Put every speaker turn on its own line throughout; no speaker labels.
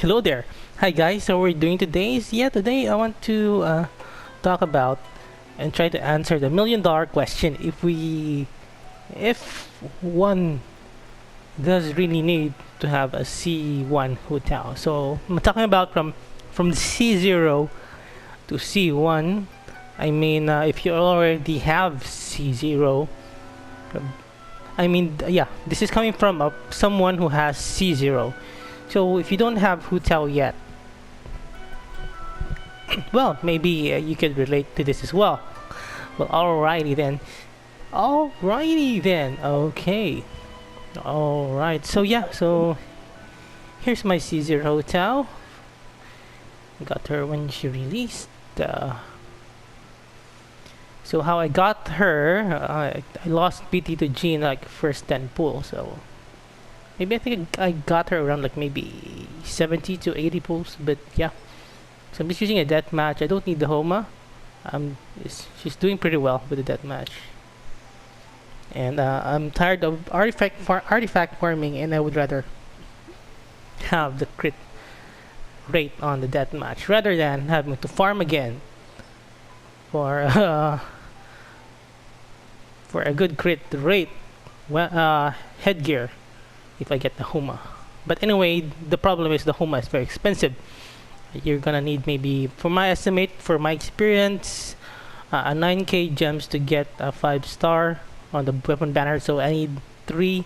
Hello there. Hi guys, so we're doing today I want to talk about and try to answer the $1,000,000 question if one does really need to have a C1 hotel. So I'm talking about from C0 to C1. I mean, if you already have C0, yeah, this is coming from someone who has C0. So if you don't have hotel yet, well, maybe you could relate to this as well. Well, alrighty then. Alrighty then. Okay. Alright. So yeah. So here's my C0 hotel. Got her when she released. So how I got her, I lost PT to G in like first 10 pulls. So maybe I think I got her around like maybe 70 to 80 pulls. But yeah. So I'm just using a death match. I don't need the Homa. She's doing pretty well with the death match. And I'm tired of artifact farming, and I would rather have the crit rate on the death match rather than having to farm again for for a good crit rate headgear if I get the Homa. But anyway, the problem is the Homa is very expensive. You're gonna need maybe, for my estimate, for my experience, a 9k gems to get a 5-star on the weapon banner. So I need 3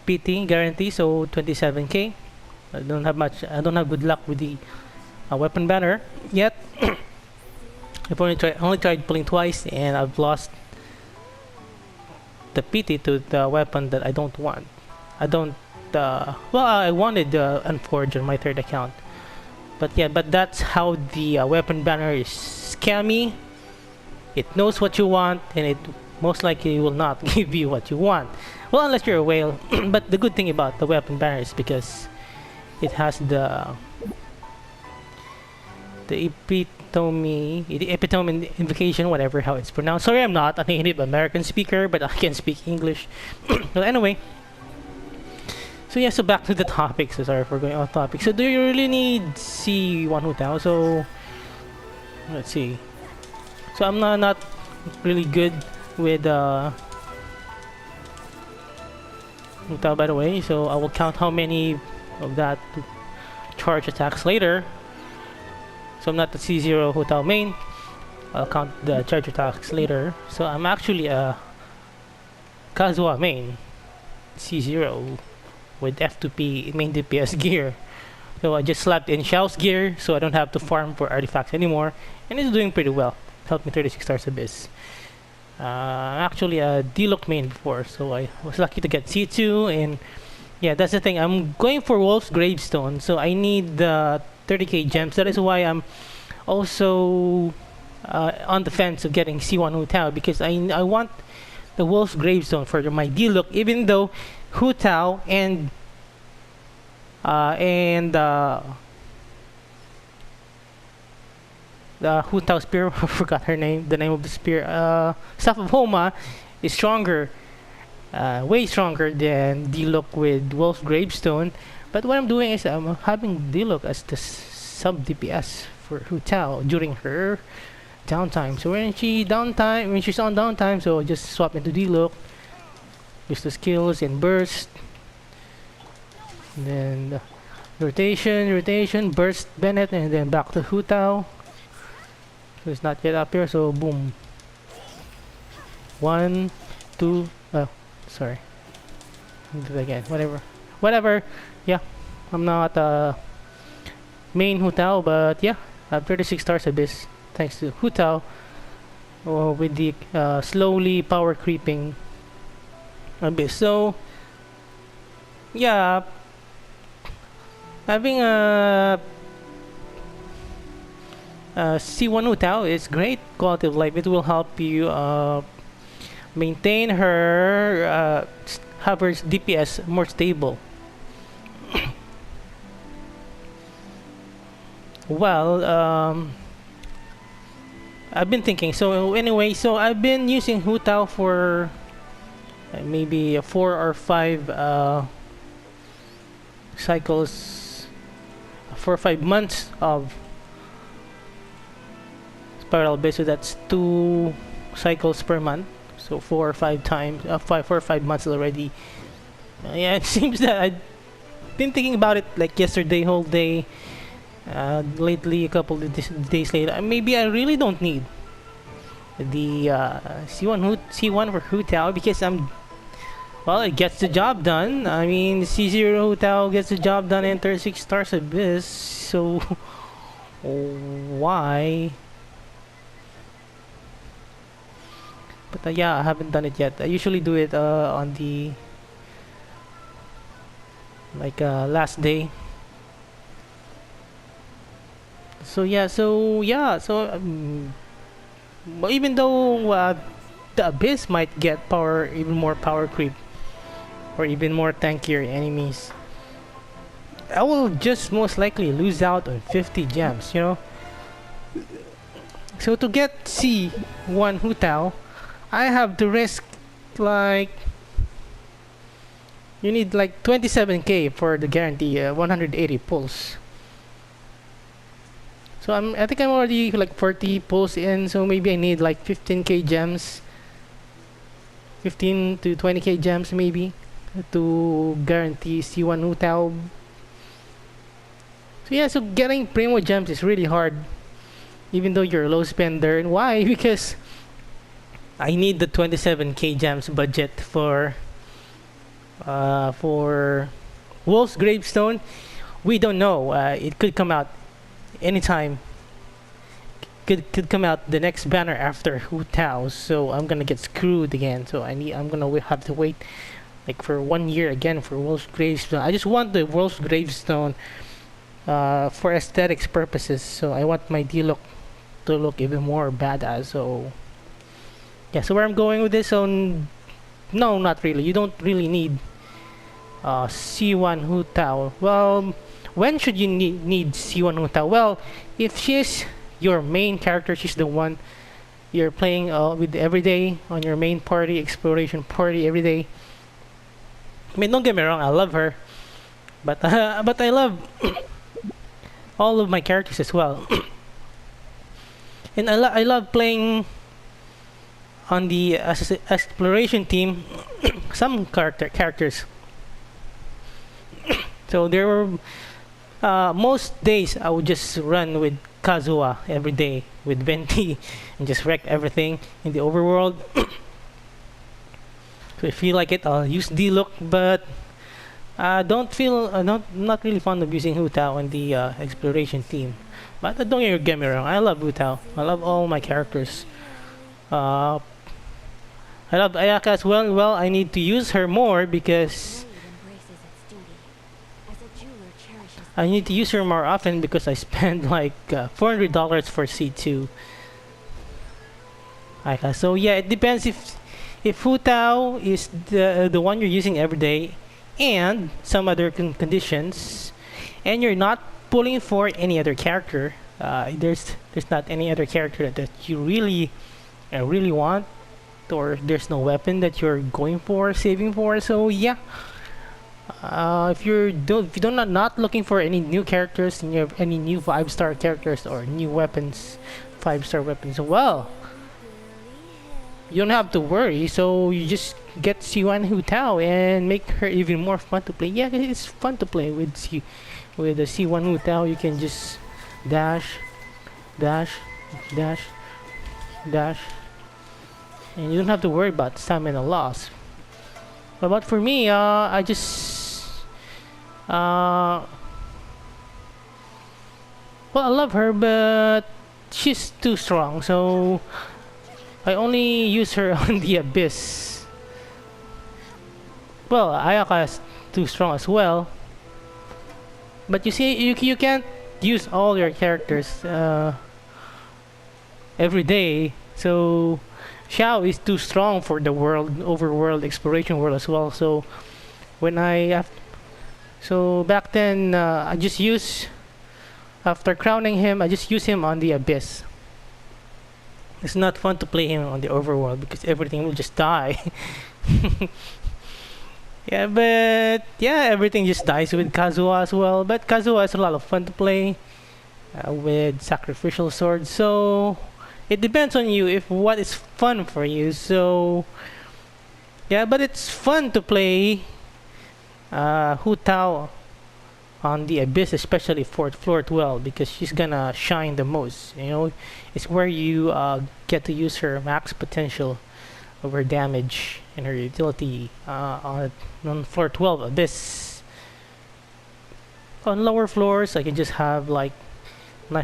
PT guarantee, so 27k. I don't have good luck with the weapon banner yet. I've only tried pulling twice, and I've lost the PT to the weapon that I don't want. I wanted the Unforged on my third account, but that's how the weapon banner is scammy. It knows what you want, and it most likely will not give you what you want. Well, unless you're a whale. But the good thing about the weapon banner is because it has the epitome invocation, whatever how it's pronounced. Sorry, I'm not a native American speaker, but I can speak English. Well, anyway. So yeah, so back to the topic. So sorry for going off topic. So do you really need C1 hotel? So let's see. So I'm not really good with hotel, by the way. So I will count how many of that charge attacks later. So I'm not the C0 hotel main. I'll count the charge attacks later. So I'm actually a Kazuha main C0 with F2P main DPS gear. So I just slapped in Xiao's gear, so I don't have to farm for artifacts anymore, and it's doing pretty well. Helped me 36 stars abyss. Actually a D-Look main before, so I was lucky to get C2, and yeah, that's the thing. I'm going for Wolf's Gravestone, so I need the 30k gems. That is why I'm also on the fence of getting C1 Hu Tao, because I want the Wolf's Gravestone for my D-Look, even though Hu Tao and the Hu Tao spear, I forgot the name of the spear, Staff of Homa is stronger, way stronger than D-Look with Wolf's Gravestone. But what I'm doing is I'm having D-Look as the sub DPS for Hu Tao during her downtime. So when she's on downtime, so just swap into D-Look, use the skills and burst, and then rotation, burst Bennett, and then back to Hu Tao. So it's not yet up here, so boom. 1, 2, sorry. Do it again, whatever. Yeah, I'm not main Hu Tao, but yeah, I have 36 stars abyss thanks to Hu Tao, with the slowly power creeping abyss. So yeah, having a C1 Hu Tao is great quality of life. It will help you maintain her have her DPS more stable. Well, I've been thinking. So anyway, so I've been using Hu Tao for maybe 4 or 5 cycles, 4 or 5 months of spiral abyss. So that's 2 cycles per month. So 4 or 5 times, 4 or 5 months already. Yeah, it seems that I've been thinking about it like yesterday, whole day. Lately, a couple of days later, maybe I really don't need the C1 for Hu Tao because well, it gets the job done. I mean, C0 Hu Tao gets the job done in 36 stars abyss. So why? But yeah, I haven't done it yet. I usually do it on the last day. So but even though the abyss might get even more power creep or even more tankier enemies, I will just most likely lose out on 50 gems, you know. So to get C1 Hu Tao, I have to risk like you need like 27k for the guarantee, 180 pulls. So I think I'm already like 40 pulls in, so maybe I need like 15k gems, 15 to 20k gems maybe to guarantee C1 Hu Tao. So yeah, so getting primo gems is really hard, even though you're a low spender. And why? Because I need the 27k gems budget for Wolf's Gravestone. We don't know. It could come out anytime. Could come out the next banner after Hu Tao. So I'm gonna get screwed again. So I'm gonna have to wait like for 1 year again for Wolf's Gravestone. I just want the Wolf's Gravestone for aesthetics purposes. So I want my D-look to look even more badass. So yeah, so where I'm going with this, so no, not really. You don't really need C1 Hu Tao. Well, when should you need C1 Hu Tao? Well, if she's your main character, she's the one you're playing with every day on your main party, exploration party every day. I mean, don't get me wrong, I love her, but I love all of my characters as well. And I love playing on the exploration team some characters. So there were most days I would just run with Kazuha every day with Venti and just wreck everything in the overworld. So if you like it, I'll use D-Look, but don't feel not really fond of using Hu Tao on the exploration team. But don't get me wrong, I love Hu Tao. I love all my characters. I love Ayaka as well. Well, I need to use her more because I need to use her more often because I spend like $400 for C2. Ayaka. So yeah, it depends if Hu Tao is the one you're using every day and some other conditions, and you're not pulling for any other character. There's not any other character that you really want, or there's no weapon that you're going for, saving for. So yeah, if you're not looking for any new characters and you have any new 5-star characters or new weapons, 5-star weapons, well, you don't have to worry. So you just get C1 Hu Tao and make her even more fun to play. Yeah, it's fun to play with the C1 Hu Tao. You can just dash, dash, dash, dash, and you don't have to worry about stamina loss. But for me, I just well, I love her, but she's too strong, so I only use her on the abyss. Well, Ayaka is too strong as well, but you see, you can't use all your characters every day. So Xiao is too strong for the overworld exploration world as well. So so back then, I just use, after crowning him, I just use him on the abyss. It's not fun to play him on the overworld because everything will just die. Yeah, but yeah, everything just dies with Kazuha as well. But Kazuha is a lot of fun to play with sacrificial swords. So it depends on you if what is fun for you. So yeah, but it's fun to play Hu Tao on the Abyss, especially for floor 12, because she's gonna shine the most. You know, it's where you get to use her max potential of her damage and her utility on floor 12 Abyss. On lower floors, I can just have like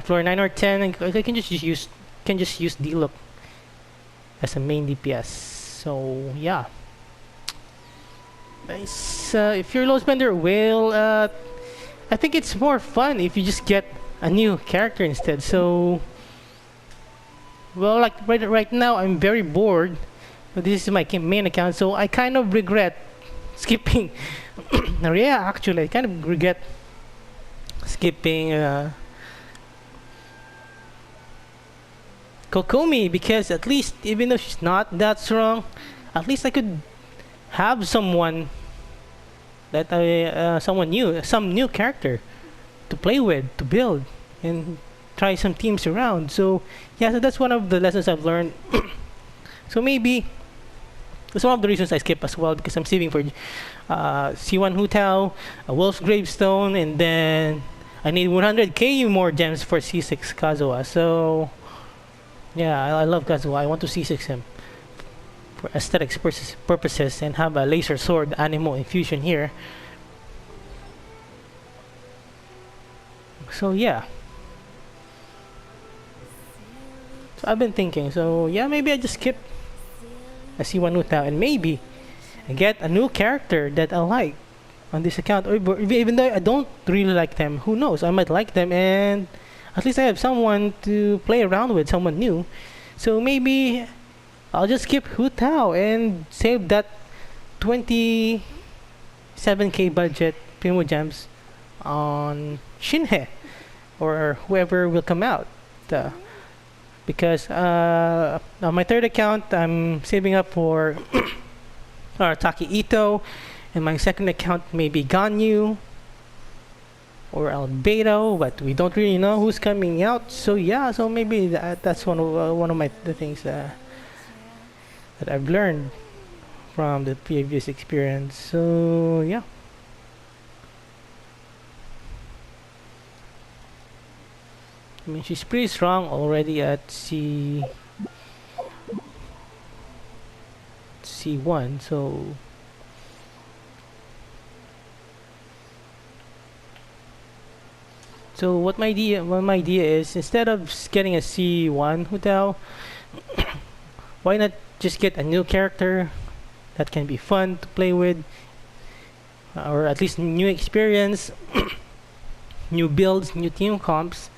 floor 9 or 10, and I can just use D-Look as a main DPS. So yeah. Nice. If you're low spender, well, I think it's more fun if you just get a new character instead. So, well, like right now, I'm very bored. This is my main account, so I kind of regret skipping. Yeah, actually, I kind of regret skipping Kokomi, because at least, even though she's not that strong, at least I could have someone that someone new, some new character to play with, to build, and try some teams around. So yeah, so that's one of the lessons I've learned. So maybe that's one of the reasons I skip as well, because I'm saving for C1 Hu Tao, a Wolf's Gravestone, and then I need 100k more gems for C6 Kazuha. So yeah, I love Kazuha. I want to C6 him for aesthetics purposes and have a laser sword Animo infusion here. So yeah. So I've been thinking, so yeah, maybe I just skip a C1 Hu Tao and maybe I get a new character that I like on this account. Or even though I don't really like them, who knows? I might like them, and at least I have someone to play around with, someone new. So maybe I'll just skip Hu Tao and save that 27k budget Primo Gems on Shinhe or whoever will come out. Because on my third account, I'm saving up for Taki Ito, and my second account may be Ganyu or Albedo, but we don't really know who's coming out. So yeah, so maybe that's one of the things that I've learned from the previous experience. So yeah. I mean, she's pretty strong already at C1, so what my idea is, instead of getting a C1 Hu Tao, why not just get a new character that can be fun to play with, or at least new experience, new builds, new team comps.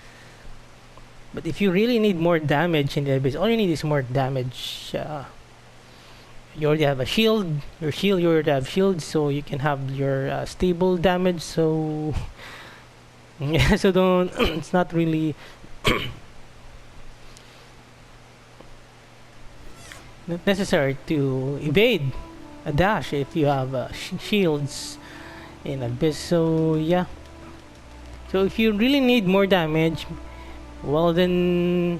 But if you really need more damage in the base, all you need is more damage. You already have a shield. You already have shields, so you can have your stable damage. So yeah, so don't. It's not really not necessary to evade a dash if you have shields in Abyss. So yeah. So if you really need more damage, well then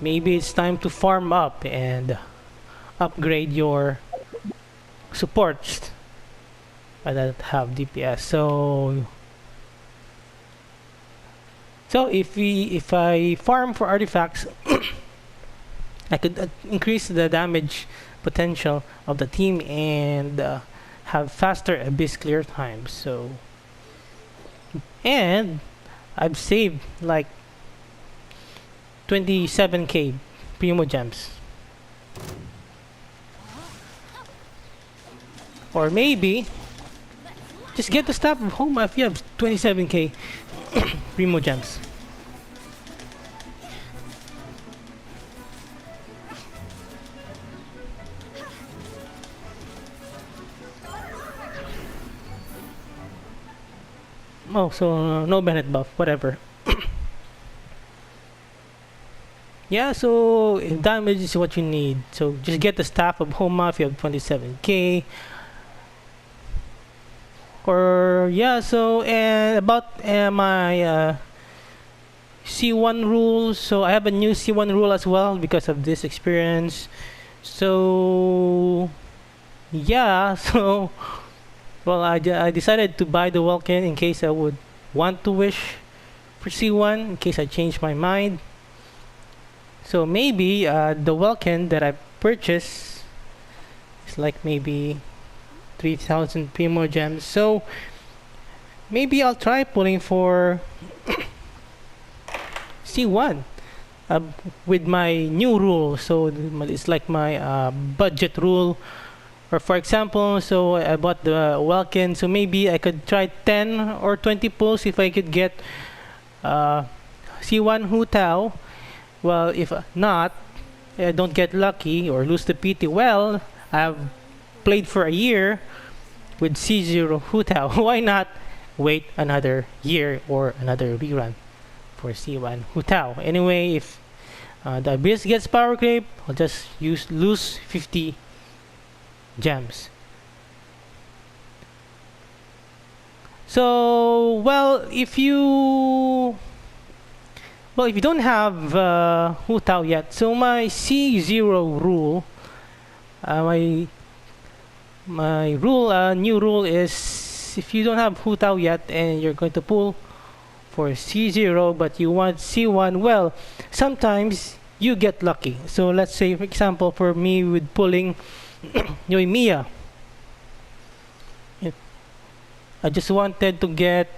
maybe it's time to farm up and upgrade your supports that have DPS. So if I farm for artifacts, I could increase the damage potential of the team and have faster Abyss clear times. So, and I've saved like 27k Primo Gems. Or maybe just get the staff of home if you have 27k Primo Gems. Oh, so no Bennett buff, whatever. Yeah, so if damage is what you need, so just get the staff of Homa if you have 27k. Or yeah, so and about my C1 rule. So I have a new C1 rule as well because of this experience. So yeah, so well, I decided to buy the Vulcan in case I would want to wish for C1 in case I change my mind. So maybe the Vulcan that I purchased is like maybe 3,000 Primo gems. So maybe I'll try pulling for C1 uh, with my new rule. So it's like my budget rule. Or for example, so I bought the Welkin, so maybe I could try 10 or 20 pulls if I could get C1 Hu Tao. Well, if not, I don't get lucky or lose the PT. Well, I've played for a year with C0 Hu Tao. Why not wait another year or another rerun for C1 Hu Tao? Anyway, if the Abyss gets power creep, I'll just lose 50 gems. So if you don't have Hu Tao yet, so my C0 rule, my rule, new rule is if you don't have Hu Tao yet and you're going to pull for C0 but you want C1, well, sometimes you get lucky. So let's say, for example, for me with pulling Yoimiya, I just wanted to get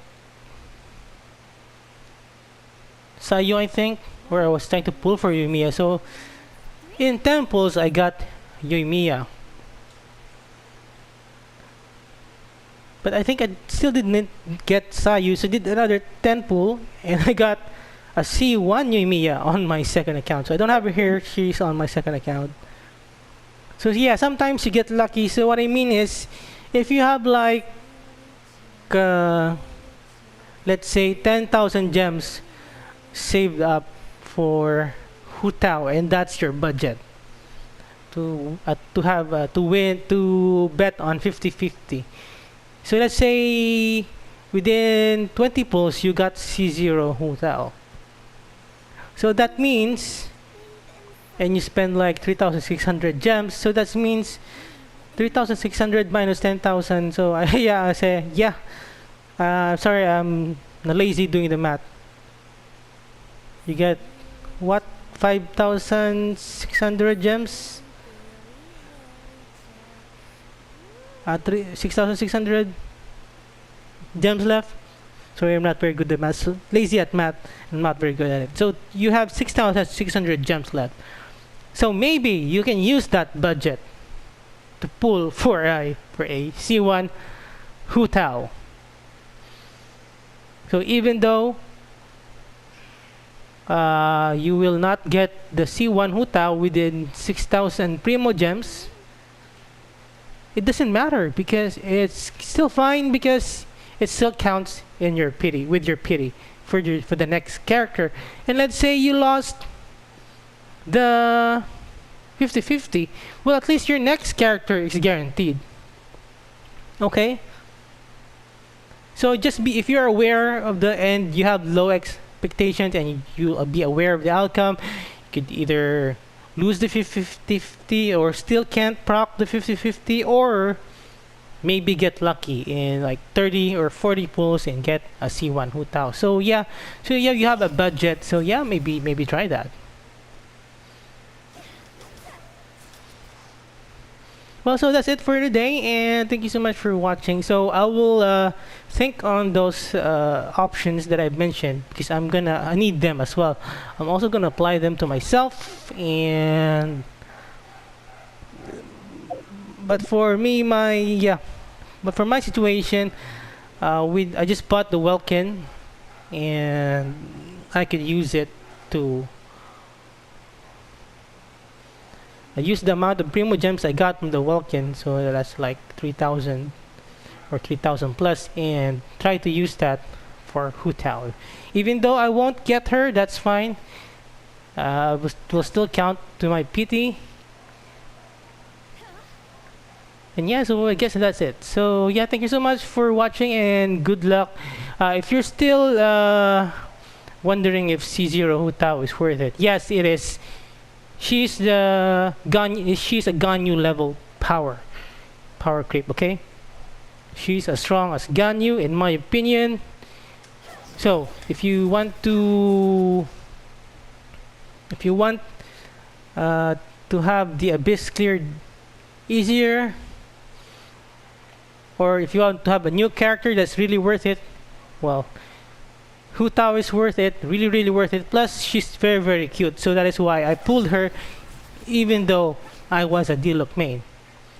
Sayo, I think, or I was trying to pull for Yoimiya. So in temples, I got Yoimiya. But I think I still didn't get Sayu, so I did another 10 pull, and I got a C1 Yoimiya on my second account. So I don't have her here, she's on my second account. So yeah, sometimes you get lucky. So what I mean is, if you have like, let's say 10,000 gems saved up for Hu Tao, and that's your budget to have to win, to bet on 50-50. So let's say within 20 pulls you got C0 Hu Tao. So that means, and you spend like 3,600 gems. So that means 3,600 minus 10,000. So I say yeah. Sorry, I'm lazy doing the math. You get what, 5,600 gems? 6,600 gems left. Sorry, I'm not very good at math. So lazy at math. I'm not very good at it. So you have 6,600 gems left. So maybe you can use that budget to pull for a C1 Hu Tao. So even though you will not get the C1 Hu Tao within 6,000 Primo gems, it doesn't matter because it's still fine, because it still counts in your pity, with your pity for the next character. And let's say you lost the 50-50, well, at least your next character is guaranteed. Okay, so just be, if you're aware of the end, you have low expectations and you'll be aware of the outcome, you could either lose the 50-50 or still can't proc the 50-50, or maybe get lucky in like 30 or 40 pulls and get a C1 Hu Tao. So yeah, you have a budget. So yeah, maybe try that. Well, so that's it for today, and thank you so much for watching. So I will think on those options that I've mentioned, because I need them as well. I'm also gonna apply them to myself, but for me, but for my situation, I just bought the Welkin, and I could use it to. I used the amount of Primo gems I got from the Welkin, so that's like 3,000 or 3,000 plus, and try to use that for Hu Tao. Even though I won't get her, that's fine. Will still count to my PT. And yeah, so I guess that's it. So yeah, thank you so much for watching and good luck. If you're still wondering if C0 Hu Tao is worth it, yes, it is. She's she's a Ganyu level power creep. Okay, she's as strong as Ganyu in my opinion. So if you want to have the abyss cleared easier, or if you want to have a new character that's really worth it, well, Hu Tao is worth it, really worth it. Plus, she's very cute, so that is why I pulled her, even though I was a D-Look main.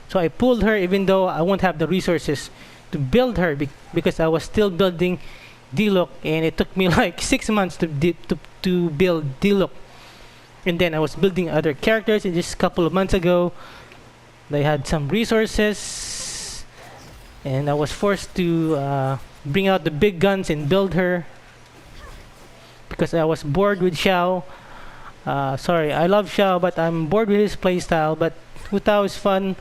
So I pulled her even though I won't have the resources to build her because I was still building D-Look, and it took me like 6 months to build D-Look. And then I was building other characters, and just a couple of months ago, they had some resources, and I was forced to bring out the big guns and build her because I was bored with Xiao. Sorry, I love Xiao, but I'm bored with his playstyle. But Hu Tao is fun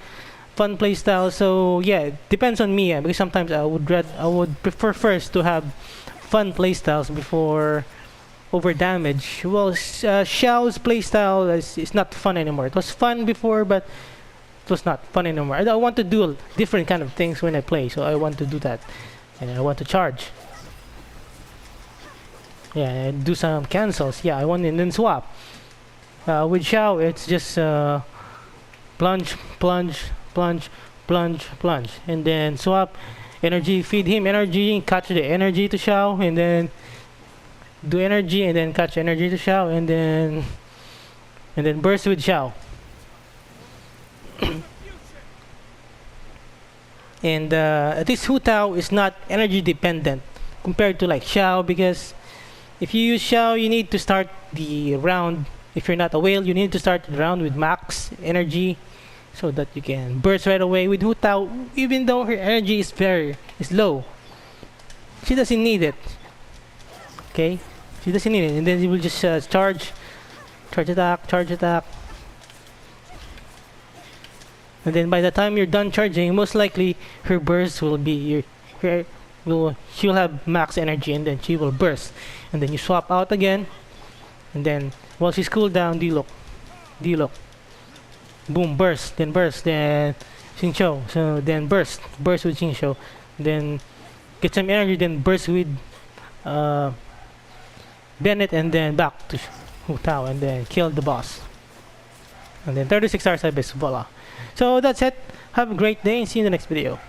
playstyle. So yeah, it depends on me. Because sometimes I would prefer first to have fun playstyles before over damage. Well, Xiao's playstyle is not fun anymore. It was fun before, but it was not fun anymore. I want to do different kind of things when I play, so I want to do that, and I want to charge. Yeah, and do some cancels. Yeah, I want and then swap. With Xiao, it's just plunge, and then swap energy, feed him energy, catch the energy to Xiao, and then do energy, and then catch energy to Xiao, and then burst with Xiao. And at least Hu Tao is not energy dependent compared to like Xiao, because if you use Xiao, you need to start the round. If you're not a whale, you need to start the round with max energy so that you can burst right away. With Hu Tao, even though her energy is low, she doesn't need it. Okay, she doesn't need it, and then you will just charge attack. And then by the time you're done charging, most likely her burst will be she'll have max energy, and then she will burst, and then you swap out again, and then while she's cooled down, D-Look, boom, burst, then Xingqiu, so then burst with Xingqiu, then get some energy, then burst with Bennett, and then back to Hu Tao, and then kill the boss, and then 36 hours abyss, voila. So that's it. Have a great day and see you in the next video.